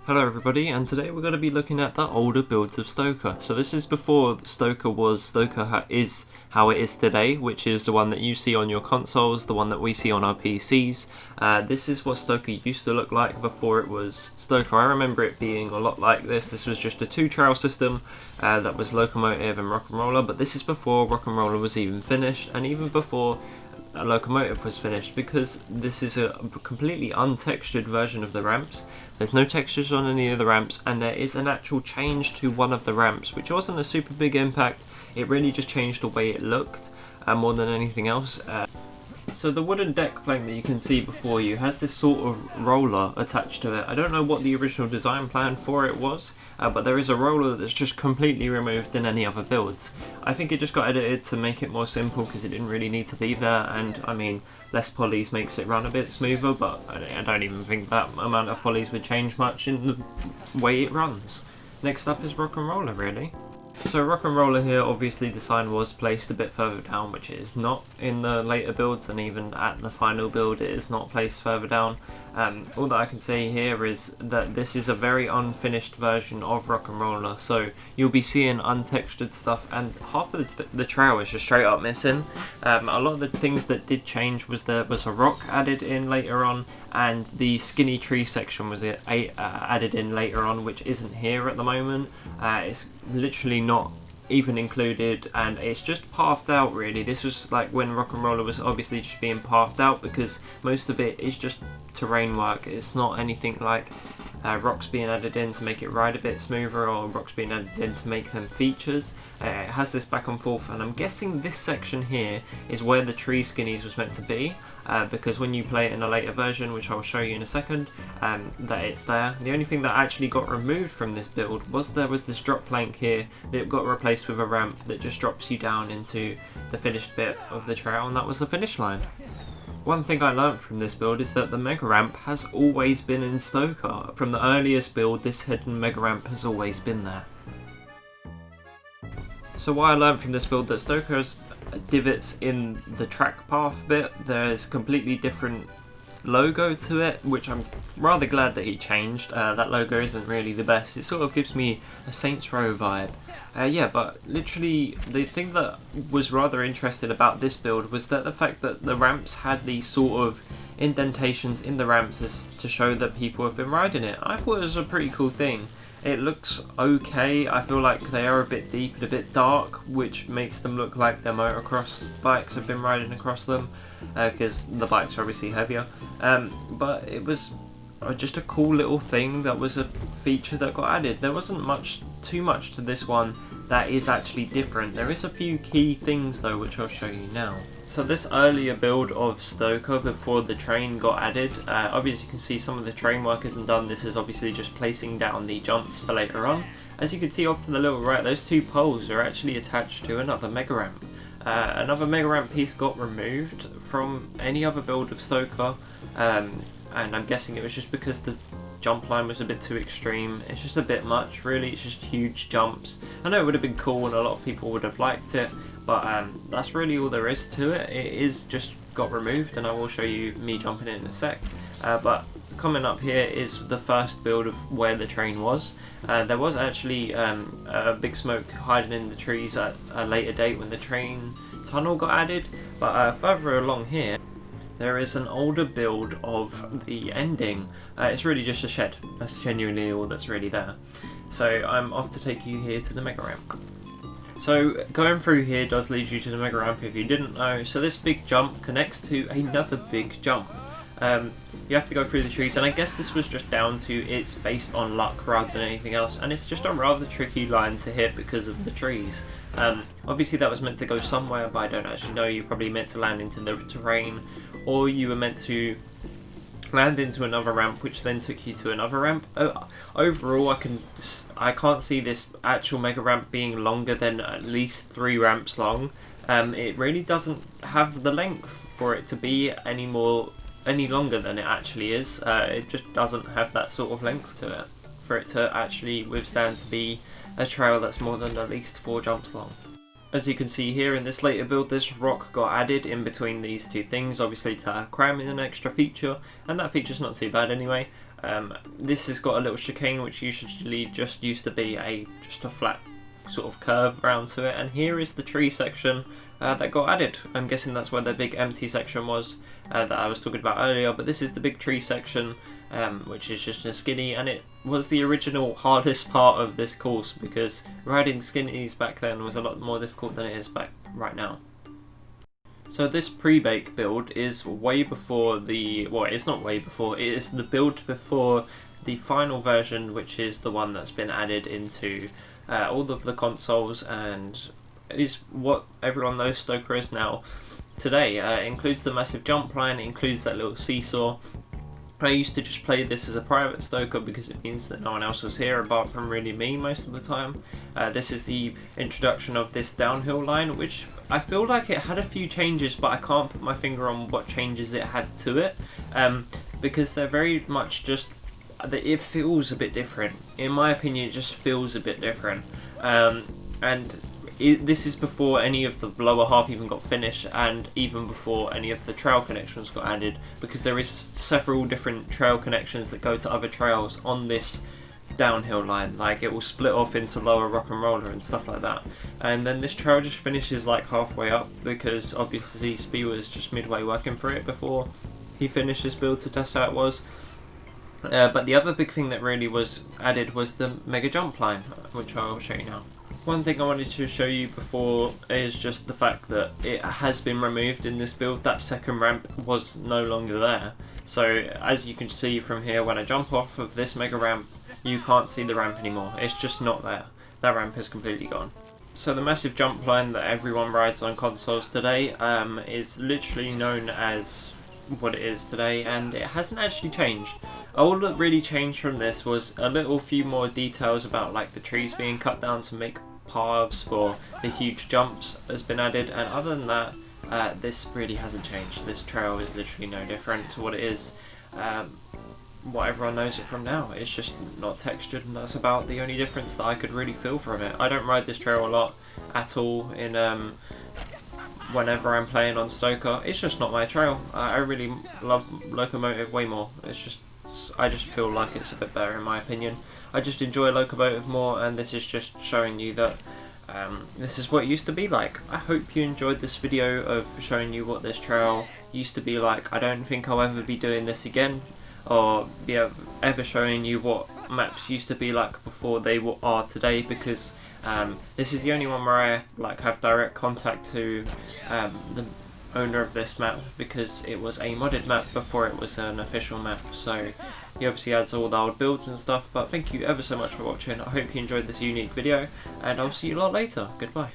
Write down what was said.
Hello everybody, and today we're going to be looking at the older builds of Stoker. So this is before Stoker is how it is today, which is the one that you see on your consoles, the one that we see on our PCs. This is what Stoker used to look like before it was Stoker. I remember it being a lot like this. This was just a two-trail system that was Locomotive and Rock and Roller, but this is before Rock and Roller was even finished, and even before a Locomotive was finished, because this is a completely untextured version of the ramps. There's no textures on any of the ramps, and there is an actual change to one of the ramps, which wasn't a super big impact. It really just changed the way it looked more than anything else. So the wooden deck plank that you can see before you has this sort of roller attached to it. I don't know what the original design plan for it was, but there is a roller that's just completely removed in any other builds. I think it just got edited to make it more simple because it didn't really need to be there, and I mean, less polys makes it run a bit smoother, but I don't even think that amount of polys would change much in the way it runs. Next up is Rock and Roller, really. So Rock and Roller here, obviously the sign was placed a bit further down, which it is not in the later builds, and even at the final build it is not placed further down. All that I can say here is that this is a very unfinished version of Rock and Roller, so you'll be seeing untextured stuff, and half of the trail is just straight up missing. A lot of the things that did change was there was a rock added in later on, and the skinny tree section was added in later on, which isn't here at the moment. It's literally not even included, and it's just pathed out really. This was like when Rock and Roller was obviously just being pathed out, because most of it is just terrain work. It's not anything like rocks being added in to make it ride a bit smoother, or rocks being added in to make them features. It has this back and forth, and I'm guessing this section here is where the tree skinnies was meant to be, because when you play it in a later version, which I'll show you in a second, that it's there. The only thing that actually got removed from this build was there was this drop plank here that got replaced with a ramp that just drops you down into the finished bit of the trail, and that was the finish line. One thing I learnt from this build is that the mega ramp has always been in Stoker. From the earliest build, this hidden mega ramp has always been there. So what I learned from this build, that Stoker has divots in the track path bit. There's completely different logo to it, which I'm rather glad that he changed. That logo isn't really the best. It sort of gives me a Saints Row vibe. Yeah, but literally the thing that was rather interesting about this build was that the fact that the ramps had these sort of indentations in the ramps as to show that people have been riding it. I thought it was a pretty cool thing. It looks okay. I feel like they are a bit deep and a bit dark, which makes them look like their motocross bikes have been riding across them, because the bikes are obviously heavier. But it was just a cool little thing that was a feature that got added. There wasn't too much to this one that is actually different. There is a few key things though, which I'll show you now. So this earlier build of Stoker before the train got added, obviously you can see some of the train work isn't done. This is obviously just placing down the jumps for later on. As you can see off to the little right, those two poles are actually attached to another mega ramp. Another mega ramp piece got removed from any other build of Stoker, and I'm guessing it was just because the jump line was a bit too extreme. It's just a bit much really. It's just huge jumps. I know it would have been cool and a lot of people would have liked it, but that's really all there is to it. It is just got removed, and I will show you me jumping in a sec. But coming up here is the first build of where the train was. There was actually a big smoke hiding in the trees at a later date when the train tunnel got added, but further along here there is an older build of the ending. It's really just a shed. That's genuinely all that's really there. So I'm off to take you here to the mega ramp. So going through here does lead you to the mega ramp if you didn't know. So this big jump connects to another big jump. You have to go through the trees, and I guess this was just down to it's based on luck rather than anything else, and it's just a rather tricky line to hit because of the trees. Obviously that was meant to go somewhere, but I don't actually know. You probably meant to land into the terrain, or you were meant to land into another ramp, which then took you to another ramp. Overall, I can't see this actual mega ramp being longer than at least 3 ramps long. It really doesn't have the length for it to be any longer than it actually is. It just doesn't have that sort of length to it for it to actually withstand to be a trail that's more than at least 4 jumps long. As you can see here in this later build, this rock got added in between these two things, obviously to cram in an extra feature, and that feature's not too bad anyway. This has got a little chicane which usually just used to be just a flat sort of curve round to it, and here is the tree section that got added. I'm guessing that's where the big empty section was that I was talking about earlier, but this is the big tree section, which is just a skinny, and it was the original hardest part of this course because riding skinnies back then was a lot more difficult than it is right now. So this pre-bake build is way before it's not way before, it is the build before the final version, which is the one that's been added into all of the consoles and is what everyone knows Stoker is now today. It includes the massive jump line, it includes that little seesaw. I used to just play this as a private Stoker because it means that no one else was here apart from really me most of the time. This is the introduction of this downhill line, which I feel like it had a few changes, but I can't put my finger on what changes it had to it, because they're very much just, it feels a bit different. In my opinion, it just feels a bit different. This is before any of the lower half even got finished, and even before any of the trail connections got added, because there is several different trail connections that go to other trails on this downhill line. Like, it will split off into lower rock and roller and stuff like that, and then this trail just finishes like halfway up because obviously Spee was just midway working for it before he finished his build to test how it was. But the other big thing that really was added was the mega jump line, which I'll show you now. One thing I wanted to show you before is just the fact that it has been removed in this build. That second ramp was no longer there. So as you can see from here, when I jump off of this mega ramp, you can't see the ramp anymore. It's just not there. That ramp is completely gone. So the massive jump line that everyone rides on consoles today is literally known as what it is today, and it hasn't actually changed. All that really changed from this was a little few more details about like the trees being cut down to make paths for the huge jumps has been added, and other than that, this really hasn't changed. This trail is literally no different to what it is, what everyone knows it from now. It's just not textured, and that's about the only difference that I could really feel from it. I don't ride this trail a lot at all in whenever I'm playing on Stoker. It's just not my trail. I really love Locomotive way more. I just feel like it's a bit better in my opinion. I just enjoy Locomotive more, and this is just showing you that this is what it used to be like. I hope you enjoyed this video of showing you what this trail used to be like. I don't think I'll ever be doing this again, or be ever showing you what maps used to be like before they are today, because this is the only one where I have direct contact to the owner of this map, because it was a modded map before it was an official map. So he obviously adds all the old builds and stuff. But thank you ever so much for watching. I hope you enjoyed this unique video, and I'll see you a lot later. Goodbye.